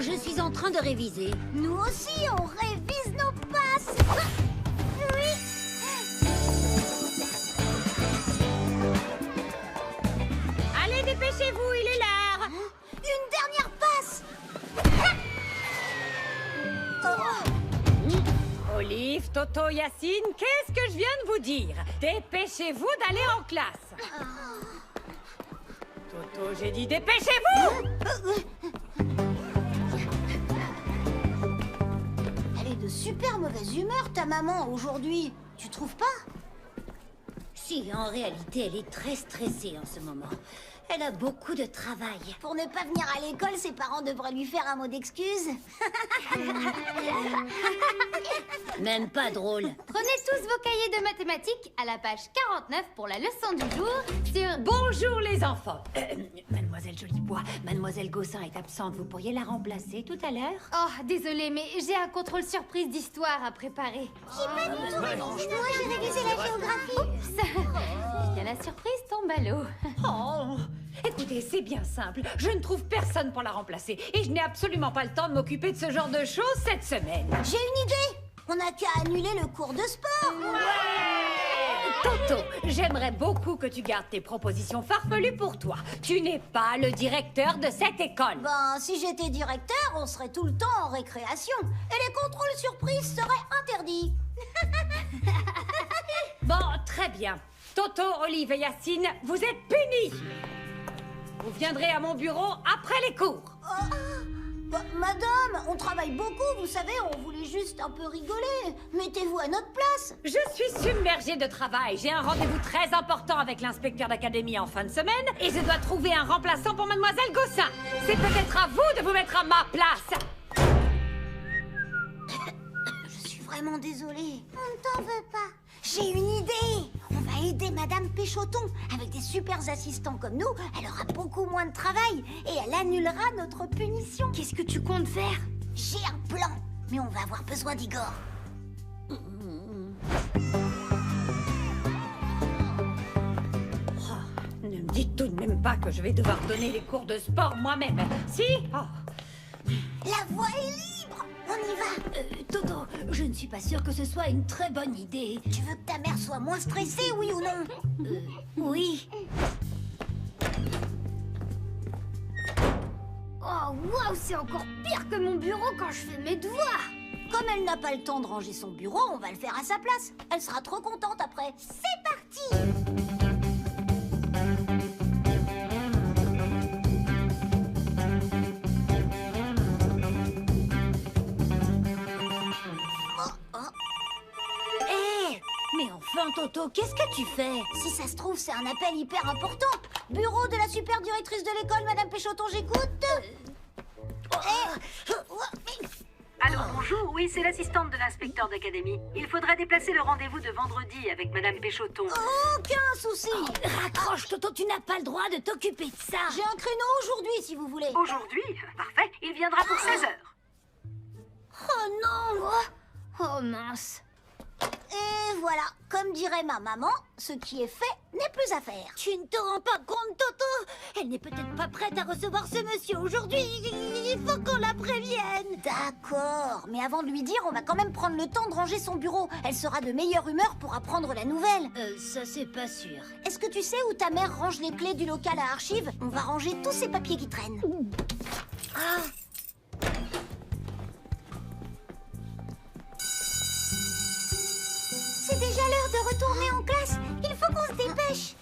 Je suis en train de réviser. Nous aussi, on révise nos passes. Oui. Allez, dépêchez-vous, il est l'heure. Une dernière passe. Olive, Toto, Yacine, qu'est-ce que je viens de vous dire? Dépêchez-vous d'aller en classe. Toto, j'ai dit dépêchez-vous. Elle est de super mauvaise humeur, ta maman, aujourd'hui. Tu trouves pas? Si, en réalité, elle est très stressée en ce moment. Elle a beaucoup de travail. Pour ne pas venir à l'école, ses parents devraient lui faire un mot d'excuse. Même pas drôle. Prenez tous vos cahiers de mathématiques à la page 49 pour la leçon du jour sur... Bonjour les enfants. Mademoiselle Jolibois, Mademoiselle Gossin est absente. Vous pourriez la remplacer tout à l'heure? Oh, désolée, mais j'ai un contrôle surprise d'histoire à préparer. J'ai pas du tout révisé. Moi, j'ai révisé la géographie. Oups. Eh bien, la surprise tombe à l'eau. Oh, écoutez, c'est bien simple. Je ne trouve personne pour la remplacer. Et je n'ai absolument pas le temps de m'occuper de ce genre de choses cette semaine. J'ai une idée. On n'a qu'à annuler le cours de sport. Toto, j'aimerais beaucoup que tu gardes tes propositions farfelues pour toi. Tu n'es pas le directeur de cette école. Ben, si j'étais directeur, on serait tout le temps en récréation. Et les contrôles surprises seraient interdits. Bon, très bien. Toto, Olive et Yacine, vous êtes punis. Vous viendrez à mon bureau après les cours. Madame, on travaille beaucoup, vous savez, on voulait juste un peu rigoler. Mettez-vous à notre place. Je suis submergée de travail. J'ai un rendez-vous très important avec l'inspecteur d'académie en fin de semaine et je dois trouver un remplaçant pour Mademoiselle Gossin. C'est peut-être à vous de vous mettre à ma place. Je suis vraiment désolée. On ne t'en veut pas. J'ai une idée. On va aider Madame Péchoton. Avec des super assistants comme nous, elle aura beaucoup moins de travail et elle annulera notre punition. Qu'est-ce que tu comptes faire? J'ai un plan, mais on va avoir besoin d'Igor. Ne me dites tout de même pas que je vais devoir donner les cours de sport moi-même. Si? La voie est libre. On y va. Toto, je ne suis pas sûre que ce soit une très bonne idée. Tu veux que ta mère soit moins stressée, oui ou non? Oui. Oh, waouh, c'est encore pire que mon bureau quand je fais mes devoirs. Comme elle n'a pas le temps de ranger son bureau, on va le faire à sa place. Elle sera trop contente après. C'est parti! Mais enfin, Toto, qu'est-ce que tu fais? Si ça se trouve, c'est un appel hyper important. Bureau de la super directrice de l'école, Madame Péchoton, j'écoute. Allô, bonjour, oui, c'est l'assistante de l'inspecteur d'académie. Il faudrait déplacer le rendez-vous de vendredi avec Madame Péchoton. Aucun souci. Raccroche, Toto, tu n'as pas le droit de t'occuper de ça. J'ai un créneau aujourd'hui, si vous voulez. Aujourd'hui? Parfait, il viendra pour 16 heures. Oh non! Oh mince. Et voilà, comme dirait ma maman, ce qui est fait n'est plus à faire. Tu ne te rends pas compte, Toto? Elle n'est peut-être pas prête à recevoir ce monsieur aujourd'hui. Il faut qu'on la prévienne. D'accord, mais avant de lui dire, on va quand même prendre le temps de ranger son bureau. Elle sera de meilleure humeur pour apprendre la nouvelle. Ça, c'est pas sûr. Est-ce que tu sais où ta mère range les clés du local à archives? On va ranger tous ces papiers qui traînent. Ah! C'est déjà l'heure de retourner en classe. Il faut qu'on se dépêche.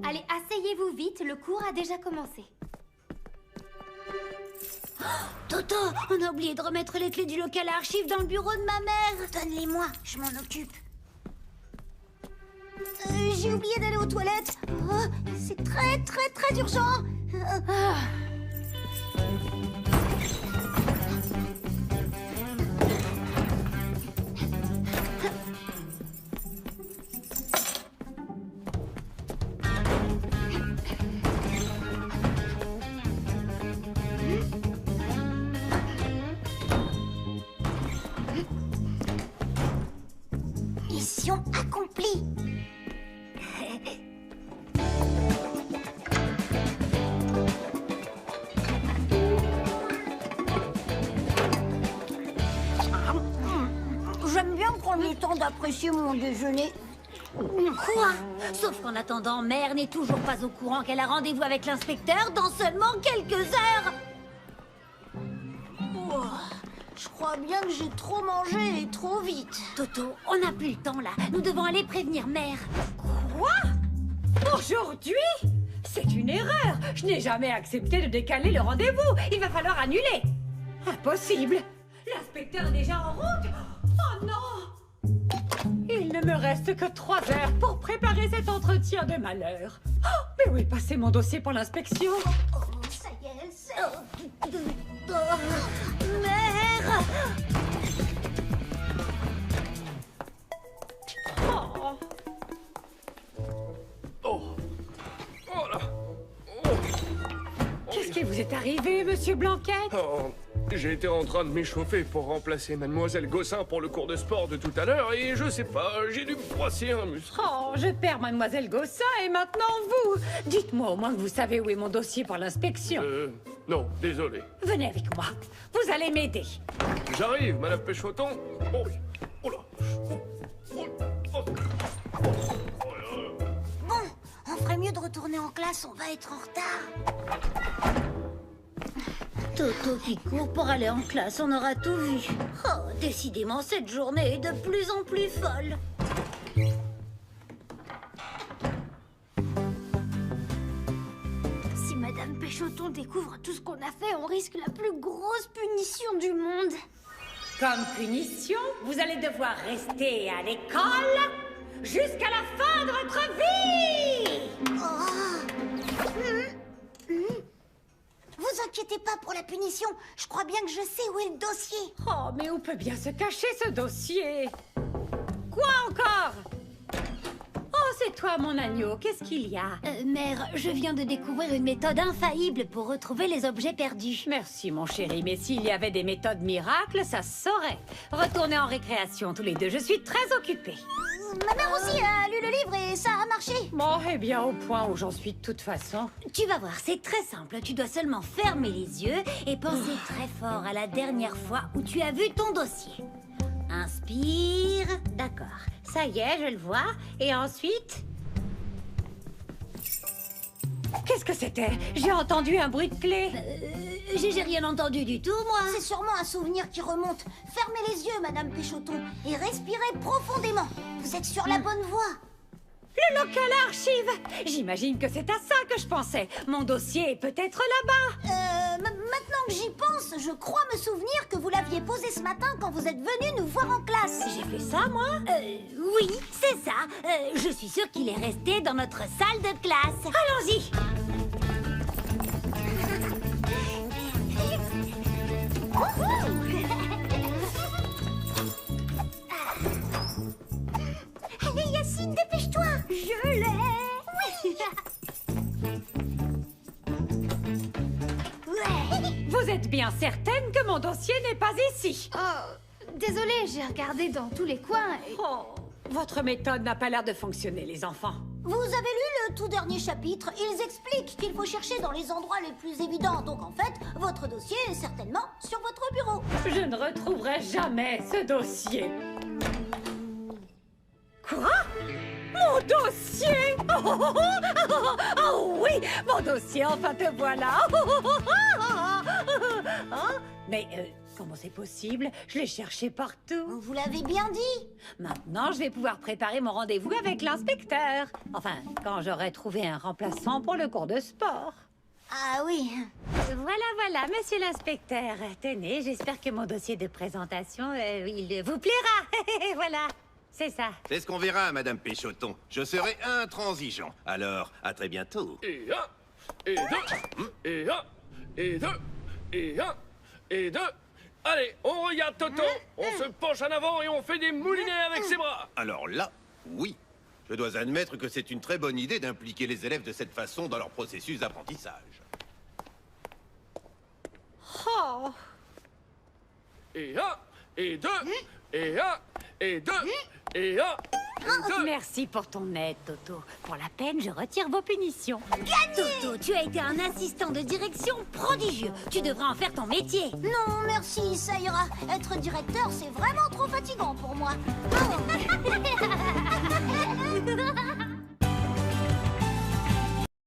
Allez, asseyez-vous vite, le cours a déjà commencé. Toto, on a oublié de remettre les clés du local à archives dans le bureau de ma mère. Donne-les-moi, je m'en occupe. J'ai oublié d'aller aux toilettes. Oh, c'est très, très, très urgent. Mission accomplie. temps d'apprécier mon déjeuner. Quoi? Sauf qu'en attendant, Mère n'est toujours pas au courant qu'elle a rendez-vous avec l'inspecteur dans seulement quelques heures. Oh, je crois bien que j'ai trop mangé et trop vite. Toto, on n'a plus le temps là. Nous devons aller prévenir Mère. Quoi? Aujourd'hui? C'est une erreur. Je n'ai jamais accepté de décaler le rendez-vous. Il va falloir annuler. Impossible. L'inspecteur est déjà en route. Oh non! Il ne me reste que 3 heures pour préparer cet entretien de malheur. Oh, mais où est passé mon dossier pour l'inspection? Oh, ça y est, elle sait. Mère! Oh. Oh. Oh là. Qu'est-ce qui vous est arrivé, monsieur Blanquette? Oh, j'ai été en train de m'échauffer pour remplacer Mademoiselle Gossin pour le cours de sport de tout à l'heure et je sais pas, j'ai dû me froisser un muscle. Oh, je perds Mademoiselle Gossin et maintenant vous. Dites-moi au moins que vous savez où est mon dossier pour l'inspection. Non, désolé. Venez avec moi. Vous allez m'aider. J'arrive, Madame Péchoton. Oh, oh là. Oh, oh, oh. Bon, on ferait mieux de retourner en classe, on va être en retard. Toto qui court pour aller en classe, on aura tout vu. Oh, décidément, cette journée est de plus en plus folle. Si Madame Péchoton découvre tout ce qu'on a fait, on risque la plus grosse punition du monde. Comme punition, vous allez devoir rester à l'école jusqu'à la fin de votre vie. Vous inquiétez pas pour la punition, je crois bien que je sais où est le dossier. Oh, mais où peut bien se cacher ce dossier? Quoi encore? Oh, c'est toi, mon agneau. Qu'est-ce qu'il y a? Mère, je viens de découvrir une méthode infaillible pour retrouver les objets perdus. Merci, mon chéri, mais s'il y avait des méthodes miracles, ça se saurait. Retournez en récréation tous les deux, je suis très occupée. Ma mère aussi a lu le livre et ça a marché. Bon, eh bien, au point où j'en suis de toute façon. Tu vas voir, c'est très simple. Tu dois seulement fermer les yeux et penser très fort à la dernière fois où tu as vu ton dossier. Inspire. D'accord. Ça y est, je le vois. Et ensuite... Qu'est-ce que c'était? J'ai entendu un bruit de clé. J'ai rien entendu du tout, moi. C'est sûrement un souvenir qui remonte. Fermez les yeux, Madame Péchoton, et respirez profondément. Vous êtes sur la bonne voie. Le local archive. J'imagine que c'est à ça que je pensais. Mon dossier est peut-être là-bas. Maintenant que j'y pense, je crois me souvenir que vous l'aviez posé ce matin quand vous êtes venu nous voir en classe. J'ai fait ça, moi? Oui, c'est ça. Je suis sûre qu'il est resté dans notre salle de classe. Allons-y. Allez, Yacine, dépêche-toi. Je l'ai. Oui. Vous êtes bien certaine que mon dossier n'est pas ici? Oh, désolée, j'ai regardé dans tous les coins et... Oh, votre méthode n'a pas l'air de fonctionner, les enfants. Vous avez lu le tout dernier chapitre. Ils expliquent qu'il faut chercher dans les endroits les plus évidents. Donc en fait, votre dossier est certainement sur votre bureau. Je ne retrouverai jamais ce dossier. Quoi? Mon dossier? Oh oui, mon dossier, enfin te voilà. Mais comment c'est possible? Je l'ai cherché partout. Vous l'avez bien dit. Maintenant, je vais pouvoir préparer mon rendez-vous avec l'inspecteur. Enfin, quand j'aurai trouvé un remplaçant pour le cours de sport. Ah oui. Voilà, monsieur l'inspecteur. Tenez, j'espère que mon dossier de présentation, il vous plaira. Voilà, c'est ça. C'est ce qu'on verra, Madame Péchoton. Je serai intransigeant. Alors, à très bientôt. Et un, et deux, et un, et deux, et un, et deux. Allez, on regarde Toto, on se penche en avant et on fait des moulinets avec ses bras. Alors là, oui. Je dois admettre que c'est une très bonne idée d'impliquer les élèves de cette façon dans leur processus d'apprentissage. Oh. Et un, et deux, et un, et deux, et un, Merci pour ton aide, Toto. Pour la peine, je retire vos punitions. Gagné! Toto, tu as été un assistant de direction prodigieux. Tu devrais en faire ton métier. Non, merci, ça ira. Être directeur, c'est vraiment trop fatigant pour moi. Oh.